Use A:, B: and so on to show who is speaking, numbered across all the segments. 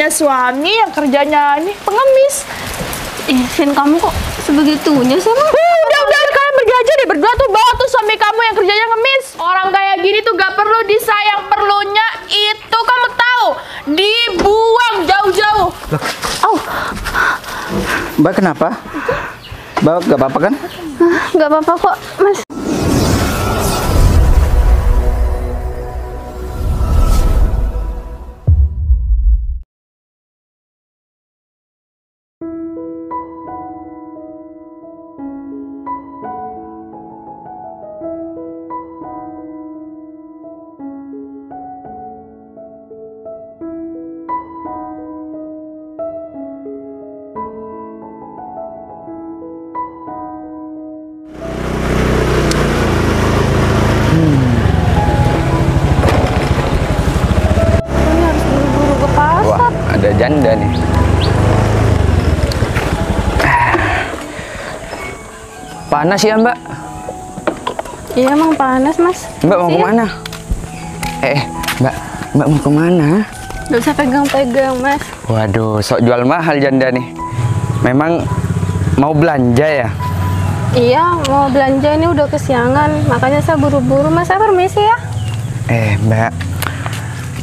A: punya suami yang kerjanya ini pengemis.
B: Sin, kamu kok sebegitunya sih, Mas?
A: Udah kalian pergi aja deh berdua tuh, bawa tuh suami kamu yang kerjanya ngemis. Orang kayak gini tuh gak perlu disayang, perlunya itu kamu tahu dibuang jauh-jauh.
C: Mbak kenapa? Mbak gak apa-apa kan?
B: Gak apa-apa kok, Mas.
C: Ada janda nih. Panas ya Mbak?
B: Iya emang panas, Mas.
C: Mbak mau kemana? Mbak mau kemana?
B: Gak usah pegang-pegang, Mas.
C: Waduh, sok jual mahal janda nih. Memang mau belanja ya?
B: Iya, mau belanja, ini udah kesiangan. Makanya saya buru-buru, Mas. Saya permisi ya.
C: Mbak,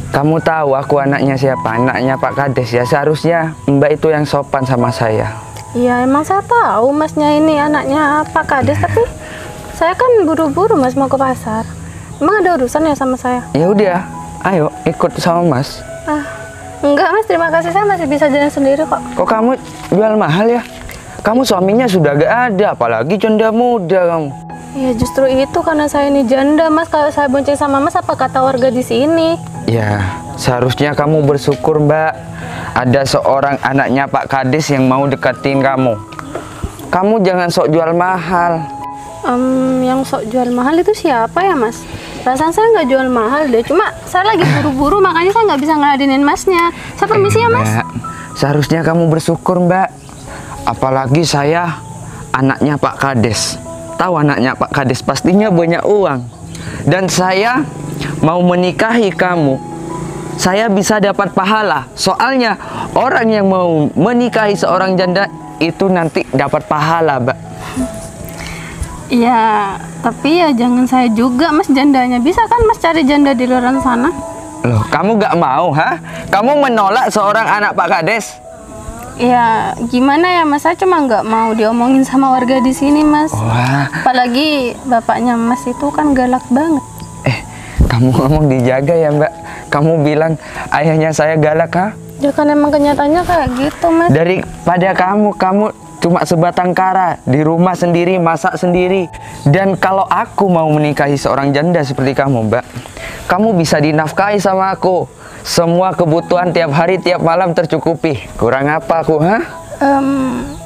C: kamu tahu aku anaknya siapa? Anaknya Pak Kades ya. Seharusnya Mbak itu yang sopan sama saya.
B: Iya, emang saya tahu Masnya ini anaknya Pak Kades, tapi saya kan buru-buru, Mas, mau ke pasar. Emang ada urusan ya sama saya?
C: Ya udah, ayo ikut sama Mas.
B: Enggak, Mas, terima kasih, saya masih bisa jalan sendiri kok.
C: Kok kamu jual mahal ya? Kamu suaminya sudah gak ada, apalagi janda muda kamu.
B: Ya justru itu karena saya ini janda, Mas. Kalau saya bonceng sama Mas, apa kata warga di sini?
C: Ya, seharusnya kamu bersyukur, Mbak. Ada seorang anaknya Pak Kades yang mau deketin kamu. Kamu jangan sok jual mahal.
B: Yang sok jual mahal itu siapa ya, Mas? Perasaan saya nggak jual mahal deh. Cuma saya lagi buru-buru, makanya saya nggak bisa ngeladenin Masnya. Saya permisi ya, Mas.
C: Mbak, seharusnya kamu bersyukur, Mbak. Apalagi saya anaknya Pak Kades. Tahu anaknya Pak Kades pastinya banyak uang. Dan saya mau menikahi kamu, saya bisa dapat pahala. Soalnya orang yang mau menikahi seorang janda itu nanti dapat pahala, Mbak.
B: Iya, tapi ya jangan saya juga, Mas, jandanya. Bisa kan Mas cari janda di luar sana?
C: Loh, kamu gak mau, ha? Kamu menolak seorang anak Pak Kades?
B: Ya, gimana ya, Mas? Saya cuma nggak mau diomongin sama warga di sini, Mas.
C: Wah.
B: Apalagi bapaknya Mas itu kan galak banget.
C: Kamu ngomong dijaga ya, Mbak. Kamu bilang ayahnya saya galak, ha?
B: Ya kan emang kenyataannya kayak gitu, Mas.
C: Daripada kamu cuma sebatang kara, di rumah sendiri, masak sendiri. Dan kalau aku mau menikahi seorang janda seperti kamu, Mbak, kamu bisa dinafkahi sama aku. Semua kebutuhan tiap hari, tiap malam tercukupi. Kurang apa aku, ha?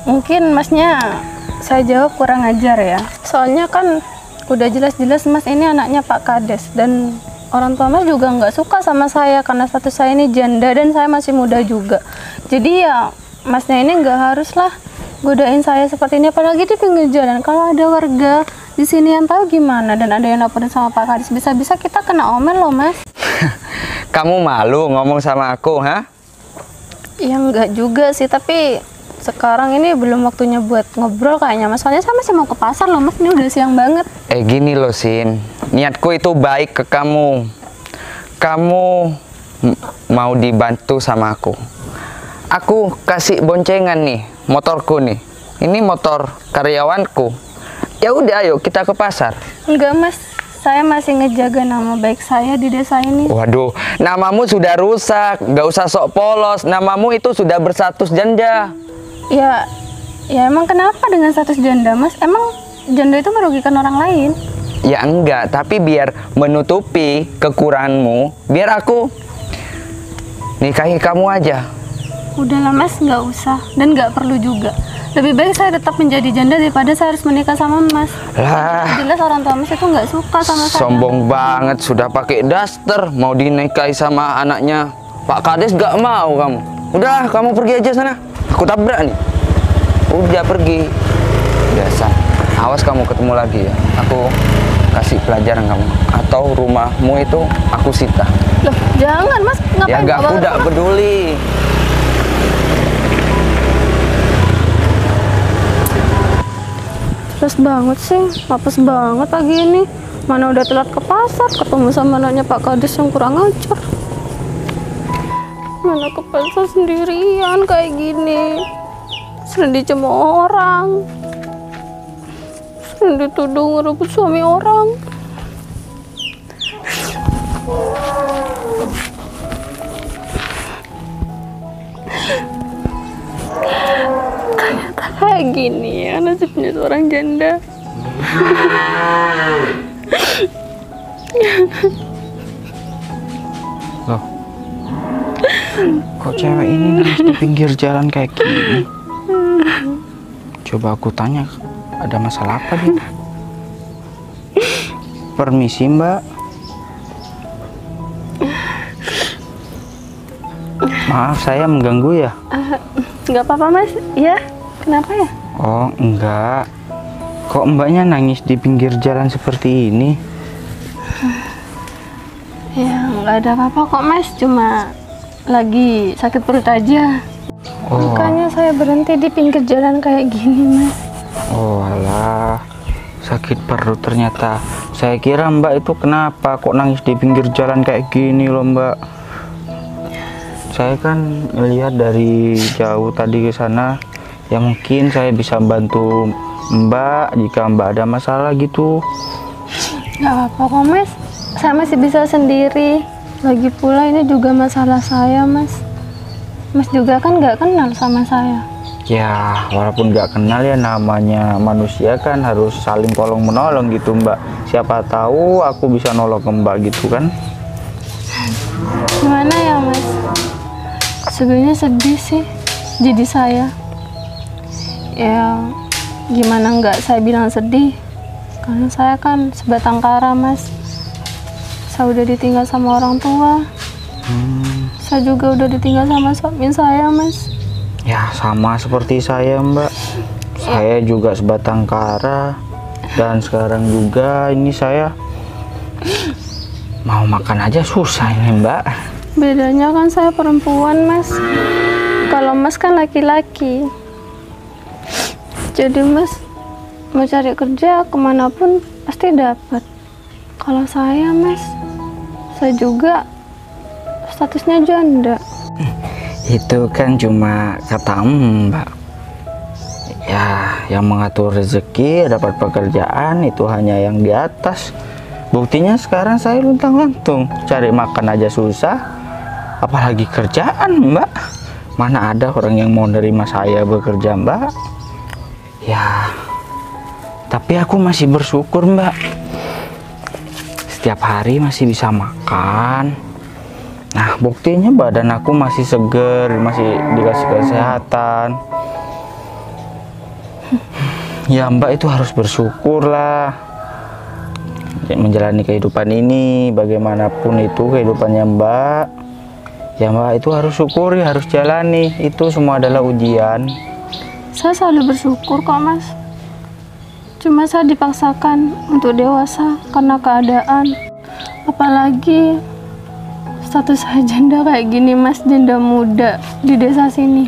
B: Mungkin Masnya saya jawab kurang ajar ya. Soalnya kan udah jelas-jelas Mas ini anaknya Pak Kades. Dan orang tua Mas juga nggak suka sama saya karena status saya ini janda dan saya masih muda juga. Jadi ya Masnya ini nggak haruslah godain saya seperti ini, apalagi di pinggir jalan. Kalau ada warga di sini yang tahu gimana dan ada yang laporin sama Pak Kades, bisa-bisa kita kena omel loh, Mas.
C: Kamu malu ngomong sama aku, ha?
B: Ya enggak juga sih, tapi sekarang ini belum waktunya buat ngobrol kayaknya, Mas. Soalnya saya masih mau ke pasar loh, Mas. Ini udah siang banget.
C: Gini loh, Sin. Niatku itu baik ke kamu. Kamu mau dibantu sama aku. Aku kasih boncengan nih, motorku nih. Ini motor karyawanku. Ya udah, ayo kita ke pasar.
B: Enggak, Mas. Saya masih ngejaga nama baik saya di desa ini.
C: Waduh, namamu sudah rusak. Nggak usah sok polos. Namamu itu sudah berstatus janda.
B: Ya emang kenapa dengan status janda, Mas? Emang janda itu merugikan orang lain?
C: Ya enggak, tapi biar menutupi kekuranganmu, biar aku nikahi kamu aja.
B: Udahlah, Mas, nggak usah. Dan nggak perlu juga. Lebih baik saya tetap menjadi janda daripada saya harus menikah sama Mas.
C: Lah,
B: jelas orang tua Mas itu nggak suka sama saya.
C: Sombong banget, sudah pakai daster mau dinikahi sama anaknya Pak Kades, gak mau kamu. Udah, kamu pergi aja sana. Aku tabrak nih. Udah pergi. Biasa. Awas kamu ketemu lagi ya. Aku kasih pelajaran kamu. Atau rumahmu itu aku sita.
B: Loh, jangan, Mas. Ngapain?
C: Ya gak, aku gak peduli.
B: Apes banget sih, apes banget pagi ini. Mana udah telat ke pasar, ketemu sama anaknya Pak Kades yang kurang ajar. Mana ke pasar sendirian kayak gini, sering dicemooh orang, sering dituduh ngerebut suami orang. Ternyata kayak gini ya nasibnya seorang janda.
D: Loh, kok cewek ini nangis di pinggir jalan kayak gini? Coba aku tanya, ada masalah apa dia? Permisi mbak. Maaf saya mengganggu ya?
B: Nggak apa-apa mas, ya kenapa ya?
D: Oh enggak, kok mbaknya nangis di pinggir jalan seperti ini?
B: Ya nggak ada apa-apa kok mas, cuma lagi sakit perut aja.
D: Oh,
B: Makanya saya berhenti di pinggir jalan kayak gini mas.
D: oh alah, sakit perut ternyata. Saya kira mbak itu kenapa kok nangis di pinggir jalan kayak gini loh mbak. Saya kan ngelihat dari jauh tadi ke sana, ya mungkin saya bisa bantu mbak jika mbak ada masalah gitu.
B: Nggak apa-apa kok mas, saya masih bisa sendiri. Lagi pula ini juga masalah saya mas. Mas juga kan nggak kenal sama saya.
D: Ya walaupun nggak kenal ya, namanya manusia kan harus saling tolong menolong gitu mbak. Siapa tahu aku bisa nolong ke mbak gitu kan.
B: Gimana ya mas? Sebenarnya sedih sih jadi saya. Ya gimana nggak saya bilang sedih, karena saya kan sebatang kara mas. Saya udah ditinggal sama orang tua. Saya juga udah ditinggal sama suami saya mas.
D: Ya sama seperti saya mbak. Saya juga sebatang kara. Dan sekarang juga ini saya mau makan aja susah ini mbak.
B: Bedanya kan saya perempuan mas, kalau mas kan laki-laki. Jadi mas mau cari kerja kemanapun pasti dapat. Kalau saya mas, saya juga statusnya janda.
D: Itu kan cuma kata mbak. Ya yang mengatur rezeki dapat pekerjaan itu hanya yang di atas. Buktinya sekarang saya luntang-lantung, cari makan aja susah, apalagi kerjaan mbak. Mana ada orang yang mau nerima saya bekerja mbak. Ya tapi aku masih bersyukur mbak, setiap hari masih bisa makan. Nah buktinya badan aku masih seger, masih dikasih kesehatan. Ya mbak itu harus bersyukur lah menjalani kehidupan ini. Bagaimanapun itu kehidupannya mbak, ya mbak itu harus syukuri, harus jalani. Itu semua adalah ujian.
B: Saya selalu bersyukur kok mas. Cuma saya dipaksakan untuk dewasa karena keadaan. Apalagi status saya janda kayak gini mas, janda muda di desa sini.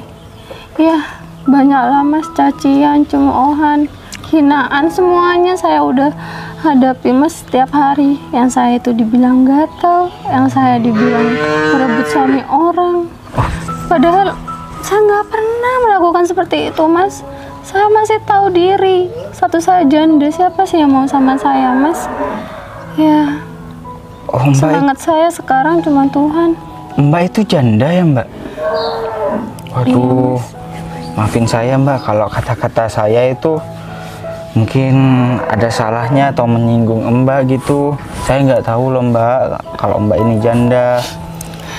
B: Ya banyaklah mas, cacian, cemoohan, hinaan, semuanya saya udah hadapi mas setiap hari. Yang saya itu dibilang gatel, yang saya dibilang merebut suami orang. Padahal saya nggak pernah melakukan seperti itu mas. Saya masih tahu diri, satu saya janda, siapa sih yang mau sama saya mas? Ya semangat saya sekarang cuma Tuhan.
D: Mbak itu janda ya mbak? Waduh, maafin saya mbak kalau kata-kata saya itu mungkin ada salahnya atau menyinggung mbak gitu. Saya nggak tahu loh mbak kalau mbak ini janda.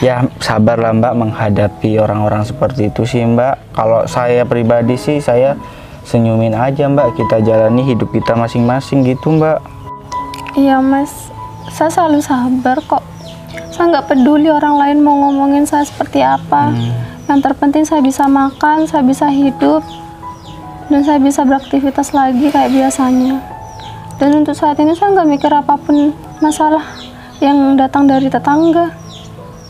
D: Ya sabarlah mbak menghadapi orang-orang seperti itu sih mbak. Kalau saya pribadi sih saya senyumin aja mbak, kita jalani hidup kita masing-masing gitu mbak.
B: Iya mas, saya selalu sabar kok. Saya nggak peduli orang lain mau ngomongin saya seperti apa. Yang terpenting saya bisa makan, saya bisa hidup, dan saya bisa beraktivitas lagi kayak biasanya. Dan untuk saat ini saya nggak mikir apapun masalah yang datang dari tetangga.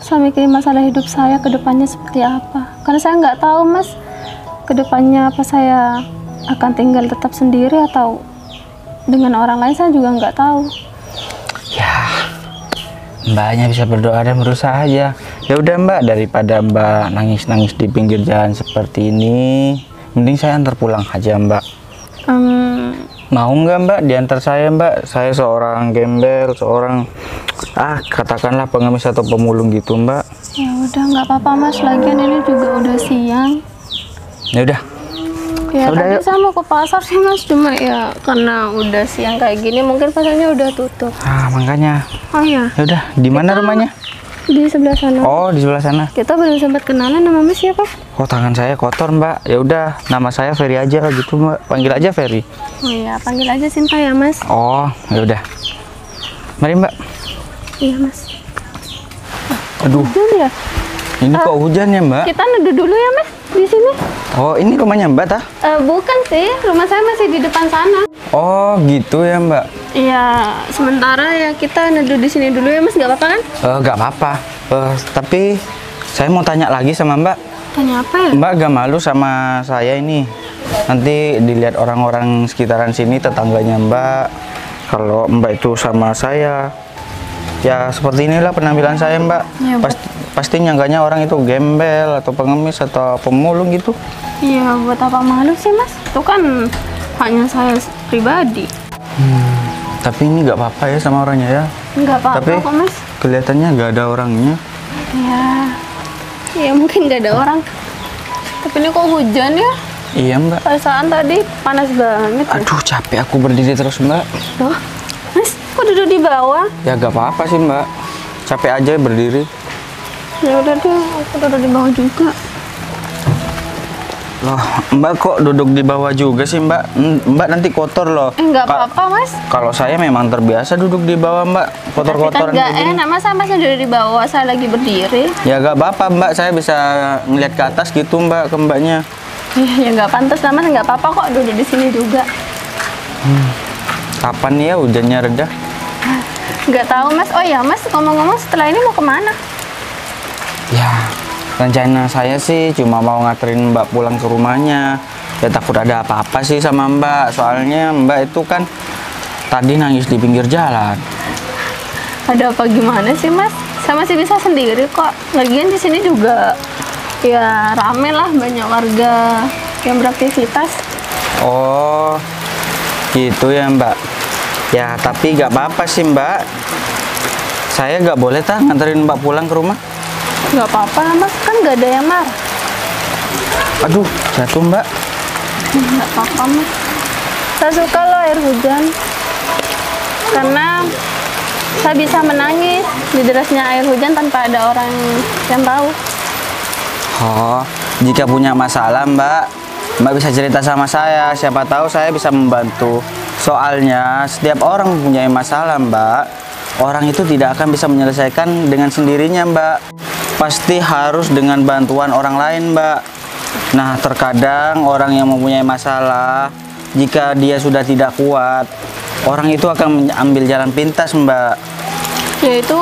B: Saya mikirin masalah hidup saya ke depannya seperti apa. Karena saya nggak tahu mas, ke depannya apa saya akan tinggal tetap sendiri atau dengan orang lain saya juga nggak tahu.
D: Ya, mbaknya bisa berdoa dan berusaha aja. Ya udah mbak, daripada mbak nangis-nangis di pinggir jalan seperti ini, mending saya antar pulang aja mbak. Mau nggak mbak diantar saya mbak? Saya seorang gembel, seorang katakanlah pengemis atau pemulung gitu mbak.
B: Ya udah nggak apa-apa mas, lagian ini juga udah siang.
D: Ya udah.
B: Ya
D: Udah,
B: tadi
D: yuk.
B: saya mau ke pasar sih mas, cuma ya karena udah siang kayak gini mungkin pasarnya udah tutup.
D: Makanya.
B: Oh ya,
D: Ya udah, di mana rumahnya?
B: di sebelah sana.
D: Oh, di sebelah sana.
B: Kita belum sempat kenalan, nama mas siapa?
D: Oh, tangan saya kotor mbak. Ya udah, nama saya Ferry aja gitu mbak. Panggil aja Ferry.
B: Oh iya, panggil aja Sinta ya mas.
D: Oh, ya udah. Mari mbak.
B: Iya mas.
D: Aduh,
B: Hujan ya?
D: ini kok hujan ya mbak?
B: Kita neduh dulu ya mas di sini.
D: Oh, ini rumahnya mbak tah?
B: Bukan sih, rumah saya masih di depan sana.
D: Oh, gitu ya mbak.
B: Iya, sementara ya kita neduh di sini dulu ya mas, nggak apa-apa kan?
D: Nggak apa-apa. Tapi saya mau tanya lagi sama mbak.
B: Tanya apa ya?
D: Mbak gak malu sama saya ini? Nanti dilihat orang-orang sekitaran sini, tetangganya mbak, kalau mbak itu sama saya. Ya seperti inilah penampilan saya mbak.
B: Ya,
D: Pasti nyangkanya orang itu gembel atau pengemis atau pemulung gitu.
B: Iya, buat apa malu sih mas? Itu kan hanya saya pribadi.
D: Tapi ini nggak apa-apa ya sama orangnya ya.
B: Nggak apa-apa
D: Tapi
B: kok mas.
D: kelihatannya nggak ada orangnya.
B: Ya mungkin nggak ada orang. Tapi ini kok hujan ya?
D: Iya mbak.
B: Perasaan tadi panas banget.
D: Aduh capek aku berdiri terus mbak.
B: Loh, mas kok duduk di bawah?
D: Ya nggak apa-apa sih mbak. Capek aja berdiri.
B: Ya udah deh, aku duduk di bawah juga.
D: Loh, mbak kok duduk di bawah juga sih mbak? Mbak nanti kotor loh.
B: Nggak apa-apa mas.
D: Kalau saya memang terbiasa duduk di bawah mbak,
B: Tapi kan
D: kotor-kotoran
B: nggak
D: kayak gini.
B: enak, masa masih duduk di bawah, saya lagi berdiri.
D: Ya gak apa-apa mbak, saya bisa ngeliat ke atas gitu mbak ke mbaknya.
B: Ya nggak pantas lah mas, nggak apa-apa kok duduk di sini juga.
D: Kapan nih ya hujannya reda?
B: Nggak tahu mas. Oh ya mas, ngomong-ngomong setelah ini mau kemana?
D: Ya rencana saya sih cuma mau nganterin mbak pulang ke rumahnya. Ya takut ada apa-apa sih sama mbak, soalnya mbak itu kan tadi nangis di pinggir jalan.
B: Ada apa gimana sih mas? Saya masih bisa sendiri kok. Lagian di sini juga ya rame lah, banyak warga yang beraktivitas.
D: Oh gitu ya mbak. Ya tapi gak apa-apa sih mbak. Saya gak boleh nganterin mbak pulang ke rumah.
B: Nggak apa-apa lah mas, kan nggak ada yang marah.
D: Aduh jatuh mbak.
B: Nggak apa-apa mas. Saya suka loh air hujan. Karena saya bisa menangis di derasnya air hujan tanpa ada orang yang tahu.
D: Oh, jika punya masalah mbak bisa cerita sama saya. Siapa tahu saya bisa membantu. Soalnya setiap orang mempunyai masalah mbak. Orang itu tidak akan bisa menyelesaikan dengan sendirinya mbak. Pasti harus dengan bantuan orang lain mbak. Nah terkadang orang yang mempunyai masalah, jika dia sudah tidak kuat, orang itu akan mengambil jalan pintas mbak.
B: Ya itu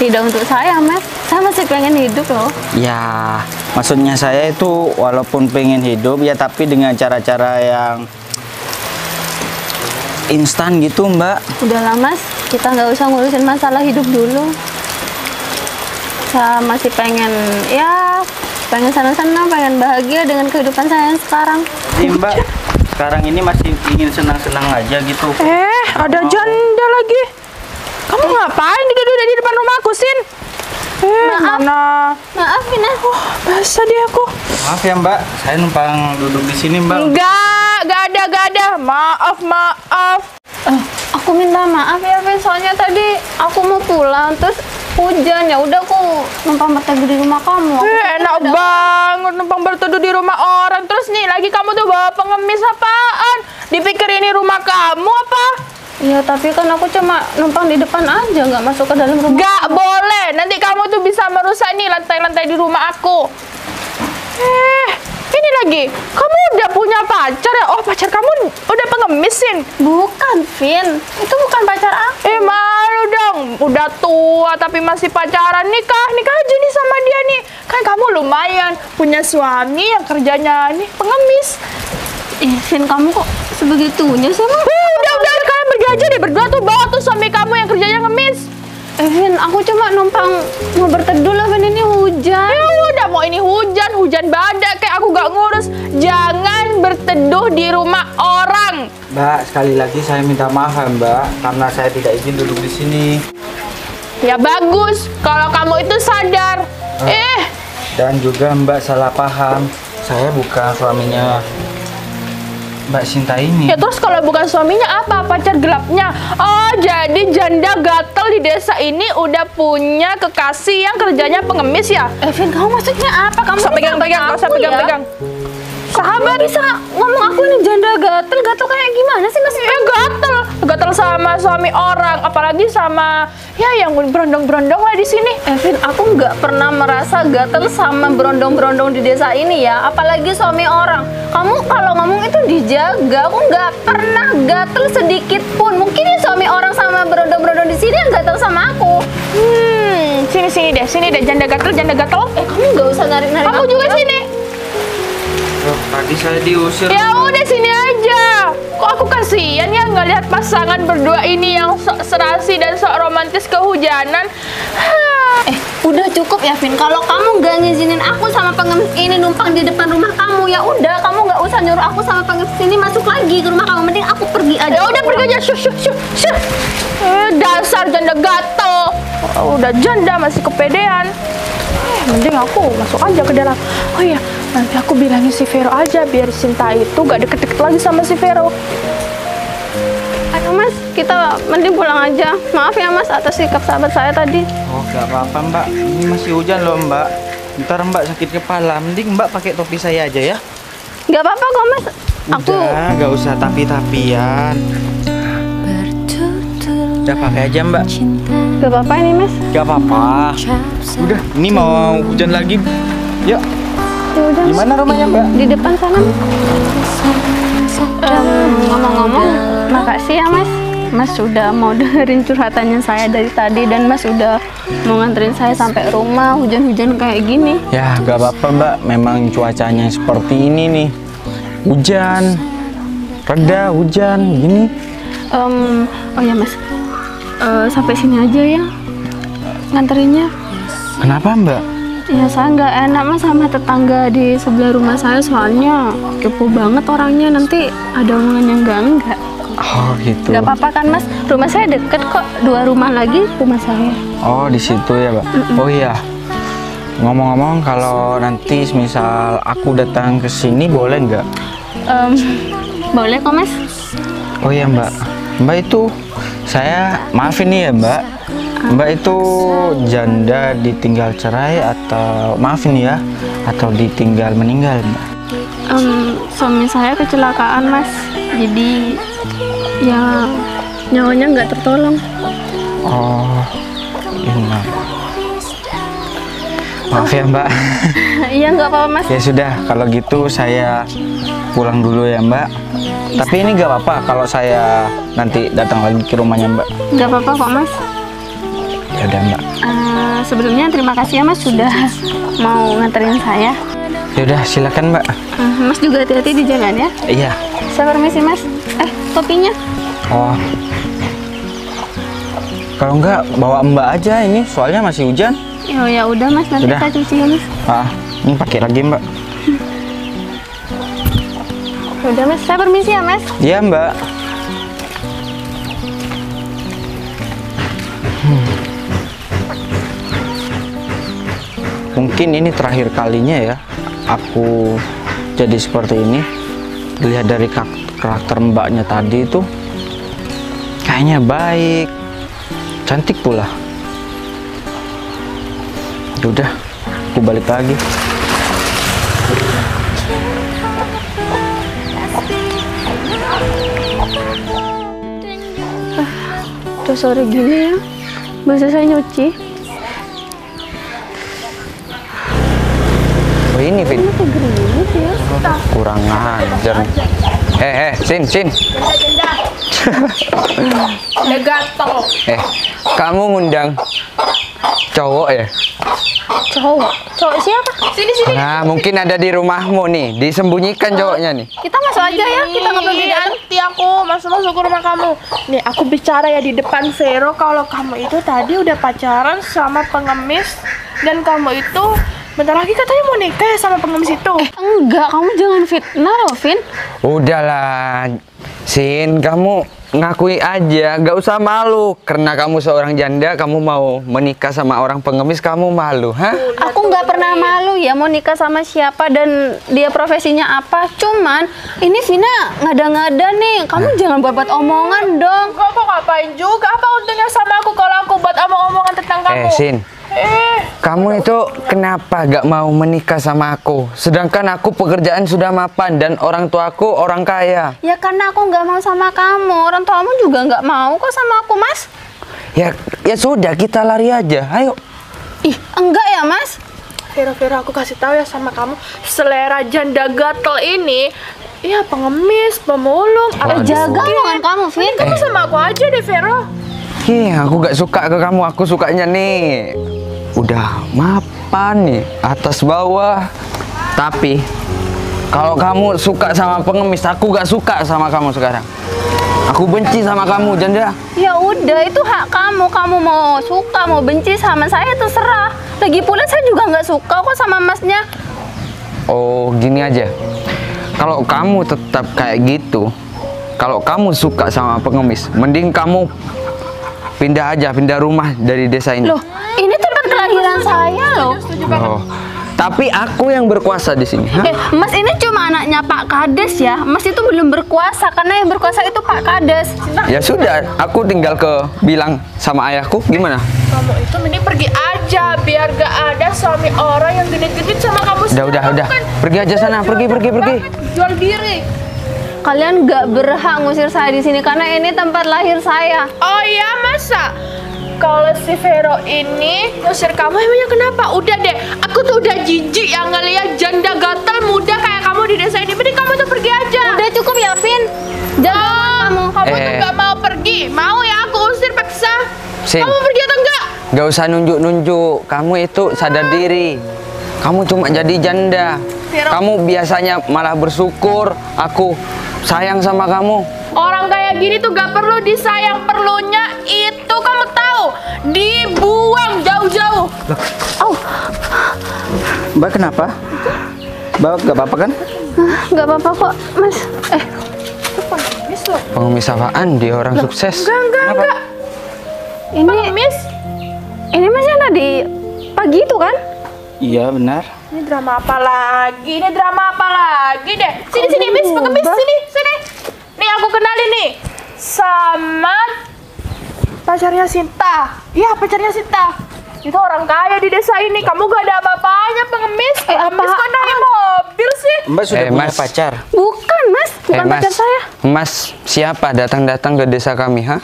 B: tidak untuk saya mas. Saya masih pengen hidup loh.
D: Ya maksudnya saya itu walaupun pengen hidup ya, tapi dengan cara-cara yang instan gitu mbak.
B: Udahlah mas, kita nggak usah ngurusin masalah hidup dulu. Saya masih pengen senang-senang, pengen bahagia dengan kehidupan saya yang sekarang.
D: Nih mbak, sekarang ini masih ingin senang-senang aja gitu.
A: Ada janda lagi. Kamu ngapain duduk di depan rumahku, Sin?
B: Maaf.
A: Mana?
B: Maafin aku.
A: Basah dia aku.
D: Maaf ya mbak, saya numpang duduk di sini mbak.
A: Gak ada. Maaf.
B: Aku minta maaf ya Vin, soalnya tadi aku mau pulang terus hujan, ya udah aku numpang berteduh di rumah kamu.
A: Enak banget numpang berteduh di rumah orang. Terus nih lagi kamu tuh bawa pengemis apaan? Dipikir ini rumah kamu apa?
B: Iya tapi kan aku cuma numpang di depan aja, nggak masuk ke dalam rumah.
A: Gak boleh, nanti kamu tuh bisa merusak nih lantai-lantai di rumah aku. Ini lagi, kamu udah punya pacar ya? Oh pacar kamu udah pengemis, Sin?
B: Bukan Vin, itu bukan pacar aku.
A: Malu dong, udah tua tapi masih pacaran. Nikah aja nih sama dia nih. Kan kamu lumayan punya suami yang kerjanya nih pengemis.
B: Vin, kamu kok sebegitunya sih, Mas?
A: Udah kalian pergi aja deh berdua tuh, bawa tuh suami kamu yang kerjanya ngemis.
B: Vin, aku cuma numpang mau berteduh lah, Vin, ini hujan.
A: Ya udah, mau ini hujan badai kayak aku gak ngurus. Jangan berteduh di rumah orang.
D: Mbak, sekali lagi saya minta maaf ya, Mbak, karena saya tidak izin duduk di sini.
A: Ya bagus, kalau kamu itu sadar.
D: Dan juga Mbak salah paham, saya bukan suaminya Mbak Sinta ini.
A: Ya terus kalau bukan suaminya apa? Pacar gelapnya? Oh, jadi janda gatel di desa ini udah punya kekasih yang kerjanya pengemis ya?
B: Vin, kamu maksudnya apa? Kamu
A: Usah pegang-pegang,
B: aku
A: usah
B: ya?
A: pegang-pegang. Sahabat
B: Bisa ngomong aku ini janda gatel kayak gimana sih, Mas?
A: ya gatel sama suami orang, apalagi sama ya yang berondong-berondong lah di sini.
B: Vin, aku nggak pernah merasa gatel sama berondong-berondong di desa ini ya, apalagi suami orang. Kamu kalau ngomong itu dijaga, aku nggak pernah gatel sedikit pun. Mungkin ya suami orang sama berondong-berondong di sini yang gatel sama aku.
A: Sini deh, janda gatel.
B: Kamu nggak usah narik-narik
A: Kamu
B: aku
A: juga
B: ya.
A: sini.
D: Tadi saya diusir.
A: Ya udah sini aja. Kok aku kasihan ya ngelihat pasangan berdua ini yang sok serasi dan sok romantis kehujanan.
B: Udah cukup ya, Vin. Kalau kamu nggak ngizinin aku sama pengemis ini numpang di depan rumah kamu, ya udah, kamu nggak usah nyuruh aku sama pengemis ini masuk lagi ke rumah kamu. Mending aku pergi aja.
A: Ya udah pergi aja. Syuh. Dasar janda gatel. Udah janda masih kepedean. Mending aku masuk aja ke dalam. Oh iya, nanti aku bilangin si Vero aja biar Sinta itu gak deket-deket lagi sama si Vero.
B: Ayo, Mas, kita mending pulang aja. Maaf ya, Mas, atas sikap sahabat saya tadi.
D: Oh, gak apa-apa, Mbak. Ini masih hujan loh, Mbak. Ntar Mbak sakit kepala. Mending Mbak pakai topi saya aja ya.
B: Nggak apa-apa kok, Mas.
D: Udah, gak usah tapi-tapian. Udah pakai aja, Mbak.
B: Nggak apa-apa ini, Mas.
D: Gak apa-apa. Udah, ini mau hujan lagi. Yuk.
B: Ya udah.
D: Di mana rumahnya, Mbak?
B: Di depan sana. Ngomong-ngomong, makasih ya, Mas. Mas sudah mau dengerin curhatannya saya dari tadi, dan Mas sudah mau nganterin saya sampai rumah hujan-hujan kayak gini.
D: Ya, gak apa-apa, Mbak. Memang cuacanya seperti ini nih. Hujan. Reda hujan gini.
B: Oh ya, Mas. Sampai sini aja ya nganterinnya.
D: Kenapa, Mbak?
B: Ya, saya nggak enak, Mas, sama tetangga di sebelah rumah saya, soalnya kepo banget orangnya, nanti ada omongan yang enggak.
D: Oh, gitu.
B: Nggak apa-apa kan, Mas? Rumah saya deket kok, 2 rumah lagi rumah saya.
D: Oh, di situ ya, Mbak. Oh iya. Ngomong-ngomong, kalau nanti misal aku datang ke sini boleh nggak?
B: Boleh kok, Mas.
D: Oh iya, Mbak. Mbak itu saya maafin nih ya, Mbak. Mbak itu janda ditinggal cerai atau maafin ya, atau ditinggal meninggal, Mbak?
B: Suami saya kecelakaan, Mas. Jadi ya nyawanya nggak tertolong.
D: Oh, iya. Maaf ya, Mbak.
B: Iya, nggak apa-apa, Mas.
D: Ya sudah, kalau gitu saya pulang dulu ya, Mbak. Tapi ini nggak apa-apa kalau saya nanti datang lagi ke rumahnya, Mbak.
B: Nggak apa-apa kok, Mas.
D: Ya udah, Mbak.
B: Sebelumnya terima kasih ya, Mas, sudah mau nganterin saya.
D: Ya udah, silakan, Mbak.
B: Mas juga hati-hati di jalan ya.
D: Iya.
B: Saya permisi, Mas. Topinya.
D: Oh. Kalau enggak bawa Mbak aja ini, soalnya masih hujan.
B: Ya udah, Mas, nanti
D: Udah.
B: kita cuci ya, Mas.
D: Ini pakai lagi, Mbak.
B: Udah, Mas, saya permisi ya, Mas.
D: Iya, Mbak. Mungkin ini terakhir kalinya ya aku jadi seperti ini. Lihat dari karakter Mbaknya tadi itu kayaknya baik, cantik pula. Udah, aku balik lagi.
B: Udah sore gini ya, belum selesai nyuci.
C: Oh ini, Vin.
B: Gerimis ya.
C: Kurang ajar. Sin.
A: Udah gatel.
C: Kamu ngundang cowok ya?
B: Cowok siapa?
A: Sini.
C: Nah, mungkin ada di rumahmu nih, disembunyikan cowoknya nih.
B: Kita masuk aja ya, kita nggak perlu di dalam.
A: Nanti aku masuk ke rumah kamu. Nih, aku bicara ya di depan Vero kalau kamu itu tadi udah pacaran sama pengemis dan kamu itu bentar lagi katanya mau nikah ya sama pengemis itu.
B: Enggak, kamu jangan fitnah loh, Vin.
C: Udahlah, Sin, kamu ngakui aja, gak usah malu. Karena kamu seorang janda, kamu mau menikah sama orang pengemis, kamu malu, hah?
B: Aku nggak pernah malu ya mau nikah sama siapa dan dia profesinya apa. Cuman ini Vina ngada-ngada nih. Kamu jangan buat omongan dong.
A: Kamu ngapain juga? Apa untungnya sama aku kalau aku buat omongan tentang kamu?
C: Sin, kamu itu kenapa gak mau menikah sama aku? Sedangkan aku pekerjaan sudah mapan dan orang tuaku orang kaya.
B: Ya karena aku nggak mau sama kamu. Orang tuamu juga nggak mau kok sama aku, Mas.
C: Ya sudah, kita lari aja, ayo.
B: Ih, enggak ya, Mas.
A: Vero, aku kasih tahu ya sama kamu, selera janda gatel ini, ya pengemis, pemulung, ada
B: Jaga omongan kamu, Vin.
A: Kamu sama aku aja deh, Vero.
C: Aku gak suka ke kamu, aku sukanya nih udah mapan nih, atas bawah. Tapi kalau kamu suka sama pengemis, aku gak suka sama kamu sekarang. Aku benci sama kamu, janda.
B: Ya udah, itu hak kamu. Kamu mau suka, mau benci sama saya terserah. Lagi pula saya juga nggak suka kok sama masnya.
C: Oh, gini aja. Kalau kamu tetap kayak gitu, kalau kamu suka sama pengemis, mending kamu pindah aja, pindah rumah dari desa ini.
B: Loh, ini tempat kelahiran saya loh.
C: Oh, tapi aku yang berkuasa di sini. Hah?
B: Mas ini cuma anaknya Pak Kades ya. Mas itu belum berkuasa karena yang berkuasa itu Pak Kades.
C: Ya sudah, aku tinggal bilang sama ayahku, gimana?
A: Kamu itu mending pergi aja biar gak ada suami orang yang genit-genit sama kamu.
C: Udah. Pergi aja sana, pergi.
A: Jual diri.
B: Kalian nggak berhak ngusir saya di sini karena ini tempat lahir saya.
A: Oh iya, masa? Kalau si Vero ini ngusir kamu emangnya kenapa? Udah deh, aku tuh udah jijik yang ngeliat janda gatel muda kayak kamu di desa ini. Mending kamu tuh pergi aja.
B: Udah cukup ya, Vin. Jangan
A: Kamu tuh gak mau pergi. Mau ya aku usir paksa.
C: Sin,
A: Kamu pergi atau enggak?
C: gak usah nunjuk-nunjuk. Kamu itu sadar diri. Kamu cuma jadi janda.
A: Vero.
C: Kamu biasanya malah bersyukur aku sayang sama kamu.
A: Orang kayak gini tuh gak perlu disayang, perlunya itu kamu tahu dibuang jauh-jauh.
D: Mbak kenapa? Mbak gak apa-apa kan?
B: Nggak apa-apa kok, Mas.
C: Pengemis apaan? Dia orang sukses.
A: Enggak.
B: Ini Mas yang tadi pagi itu kan?
D: Iya benar.
A: Ini drama apa lagi? Deh. Sini, Miss, pengemis, sini. Nih aku kenalin nih sama pacarnya Sinta. Iya, pacarnya Sinta. Itu orang kaya di desa ini. Kamu gak ada apa-apanya, pengemis. Pengemis kok naik mobil sih?
D: Mbak sudah punya
C: Mas.
D: pacar?
B: Bukan, Mas. Bukan pacar saya.
C: Mas, siapa datang-datang ke desa kami, ha?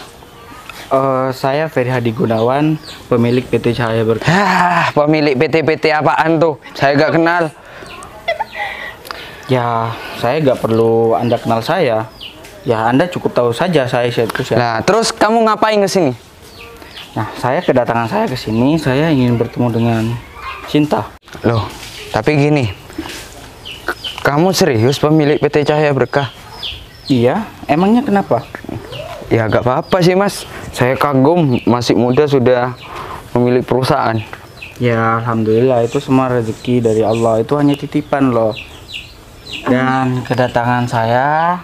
D: Saya Ferry Hadi Gunawan, pemilik PT Cahaya Berkah.
C: Pemilik PT apaan tuh? Saya gak kenal.
D: Ya, saya gak perlu Anda kenal saya. Ya, Anda cukup tahu saja saya itu siapa.
C: Nah, terus kamu ngapain ke sini?
D: Nah, kedatangan saya ke sini, saya ingin bertemu dengan Sinta.
C: Loh, tapi gini. Kamu serius pemilik PT Cahaya Berkah?
D: Iya, emangnya kenapa?
C: Ya gak apa-apa sih, Mas. Saya kagum, masih muda sudah memiliki perusahaan.
D: Ya, alhamdulillah itu semua rezeki dari Allah. Itu hanya titipan loh. Dan kedatangan saya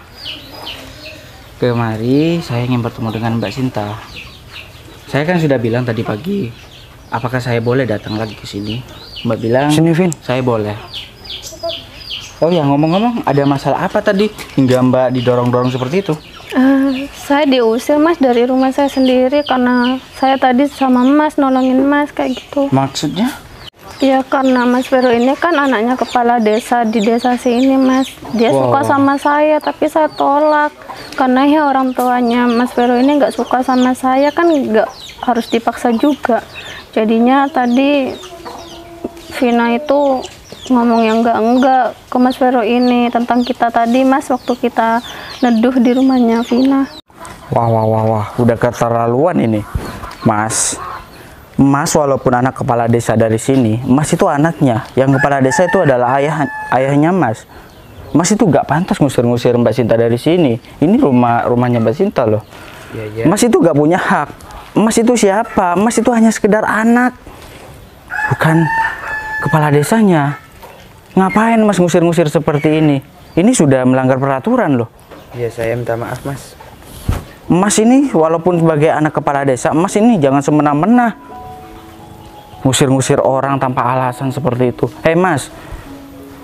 D: kemari, saya ingin bertemu dengan Mbak Sinta. Saya kan sudah bilang tadi pagi, apakah saya boleh datang lagi ke sini? Mbak bilang,
C: Sini, Vin.
D: saya boleh. Oh ya, ngomong-ngomong, ada masalah apa tadi hingga Mbak didorong-dorong seperti itu?
B: Saya diusir, Mas, dari rumah saya sendiri karena saya tadi sama Mas nolongin Mas kayak gitu.
D: Maksudnya?
B: Ya karena Mas Vero ini kan anaknya kepala desa di desa sini, Mas. Dia suka sama saya tapi saya tolak karena ya orang tuanya Mas Vero ini nggak suka sama saya, kan nggak harus dipaksa juga. Jadinya tadi Vina itu ngomong yang enggak ke Mas Vero ini tentang kita tadi, Mas, waktu kita neduh di rumahnya Vina.
D: Wah, udah keterlaluan ini, Mas. Mas walaupun anak kepala desa dari sini, Mas itu anaknya. Yang kepala desa itu adalah ayahnya Mas. Mas itu gak pantas ngusir-ngusir Mbak Sinta dari sini. Ini rumahnya Mbak Sinta loh. Mas itu gak punya hak. Mas itu siapa? Mas itu hanya sekedar anak, bukan kepala desanya. Ngapain Mas ngusir-ngusir seperti ini? Ini sudah melanggar peraturan loh.
C: Ya, saya minta maaf, Mas.
D: Mas ini walaupun sebagai anak kepala desa, Mas ini jangan semena-mena ngusir-ngusir orang tanpa alasan seperti itu. Hei Mas,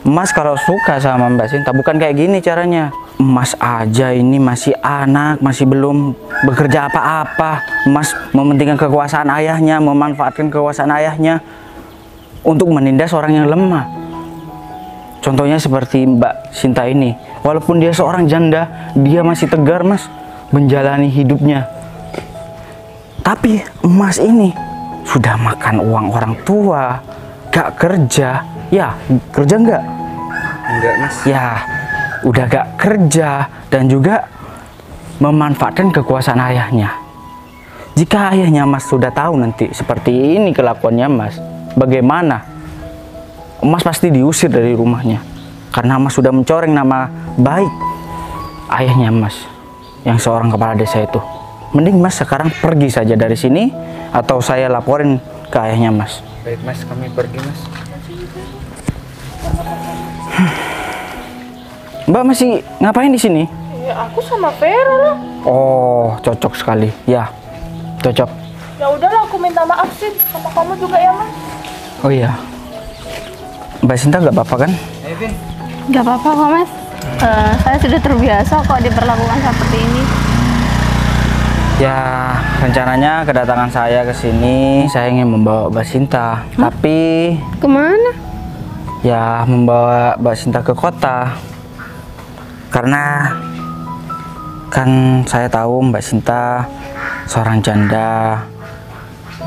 D: Mas kalau suka sama Mbak Sinta bukan kayak gini caranya. Mas aja ini masih anak, masih belum bekerja apa-apa. Mas mementingkan kekuasaan ayahnya, memanfaatkan kekuasaan ayahnya untuk menindas orang yang lemah. Contohnya seperti Mbak Sinta ini. Walaupun dia seorang janda, dia masih tegar Mas menjalani hidupnya. Tapi Mas ini sudah makan uang orang tua, gak kerja. Ya, kerja enggak?
C: Enggak, Mas.
D: Ya, udah gak kerja dan juga memanfaatkan kekuasaan ayahnya. Jika ayahnya Mas sudah tahu nanti seperti ini kelakuannya Mas, bagaimana? Mas pasti diusir dari rumahnya karena Mas sudah mencoreng nama baik ayahnya Mas yang seorang kepala desa itu. Mending Mas sekarang pergi saja dari sini atau saya laporin ke ayahnya Mas.
C: Baik, Mas, kami pergi, Mas.
D: Mbak masih ngapain di sini?
A: Ya aku sama Vero lah.
D: Oh, cocok sekali. Ya, cocok.
A: Ya udahlah, aku minta maaf sih sama kamu juga ya Mas.
D: Oh iya. Mbak Sinta nggak apa-apa kan?
B: Gak apa-apa kok Mas. Saya sudah terbiasa kok diperlakukan seperti ini.
D: Ya, rencananya kedatangan saya ke sini, saya ingin membawa Mbak Sinta. Tapi
B: Kemana?
D: ya membawa Mbak Sinta ke kota. Karena kan saya tahu Mbak Sinta seorang janda.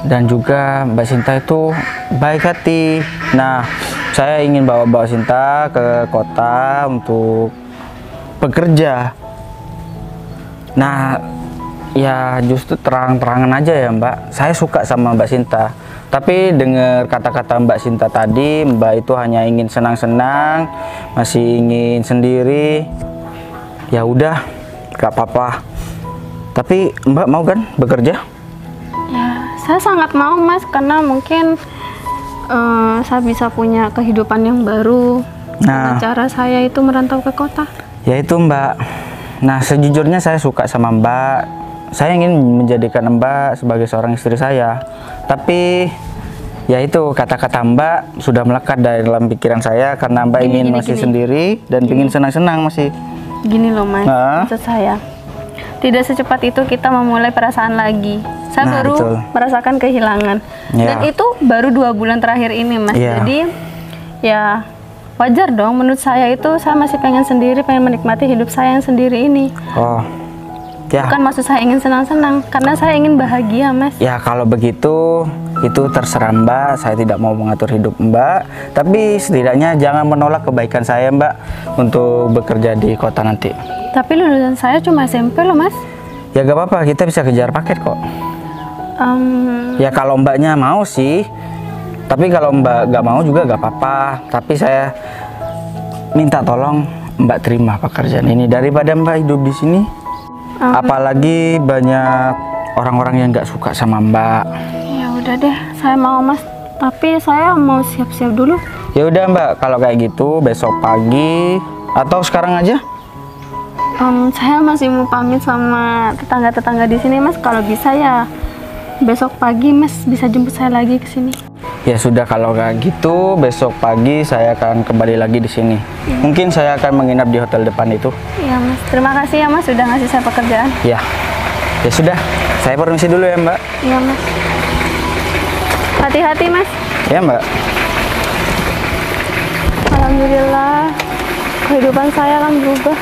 D: Dan juga Mbak Sinta itu baik hati. Nah, saya ingin bawa Mbak Sinta ke kota untuk bekerja. Nah, ya justru terang-terangan aja ya Mbak. Saya suka sama Mbak Sinta. Tapi dengar kata-kata Mbak Sinta tadi, Mbak itu hanya ingin senang-senang, masih ingin sendiri. Ya udah, gak apa-apa. Tapi Mbak mau kan bekerja?
B: Ya, saya sangat mau Mas karena mungkin saya bisa punya kehidupan yang baru.
D: Nah,
B: Dengan cara saya itu merantau ke kota.
D: ya itu Mbak. Nah, sejujurnya saya suka sama Mbak. Saya ingin menjadikan Mbak sebagai seorang istri saya. Tapi ya itu kata-kata Mbak sudah melekat dalam pikiran saya karena Mbak ingin masih sendiri dan ingin senang-senang masih.
B: Gini loh Mas,
D: Nah.
B: maksud saya. Tidak secepat itu kita memulai perasaan lagi. Saya
D: Nah,
B: baru
D: betul.
B: merasakan kehilangan.
D: Ya.
B: Dan itu baru 2 bulan terakhir ini Mas.
D: Ya.
B: Jadi ya wajar dong menurut saya itu saya masih pengen sendiri, pengen menikmati hidup saya yang sendiri ini.
D: Oh. Ya.
B: Bukan maksud saya ingin senang-senang, karena saya ingin bahagia Mas.
D: Ya kalau begitu itu terserah Mbak. Saya tidak mau mengatur hidup Mbak. Tapi setidaknya jangan menolak kebaikan saya Mbak untuk bekerja di kota nanti.
B: Tapi lulusan saya cuma SMP loh Mas.
D: Ya gak apa-apa, kita bisa kejar paket kok. Ya kalau Mbaknya mau sih. Tapi kalau Mbak gak mau juga gak apa-apa. Tapi saya minta tolong Mbak terima pekerjaan ini daripada Mbak hidup di sini. Apalagi banyak orang-orang yang gak suka sama Mbak.
B: Ya udah deh, saya mau Mas. Tapi saya mau siap-siap dulu.
D: Ya udah Mbak, kalau kayak gitu besok pagi atau sekarang aja.
B: Saya masih mau pamit sama tetangga-tetangga di sini Mas. Kalau bisa ya besok pagi Mas bisa jemput saya lagi ke sini.
D: Ya sudah, kalau kayak gitu besok pagi saya akan kembali lagi di sini. Mungkin saya akan menginap di hotel depan itu.
B: Iya Mas, terima kasih ya Mas sudah ngasih saya pekerjaan.
D: Ya, ya sudah. Saya permisi dulu ya Mbak.
B: Iya Mas. Hati-hati Mas.
D: Ya Mbak.
B: Alhamdulillah kehidupan saya kan berubah.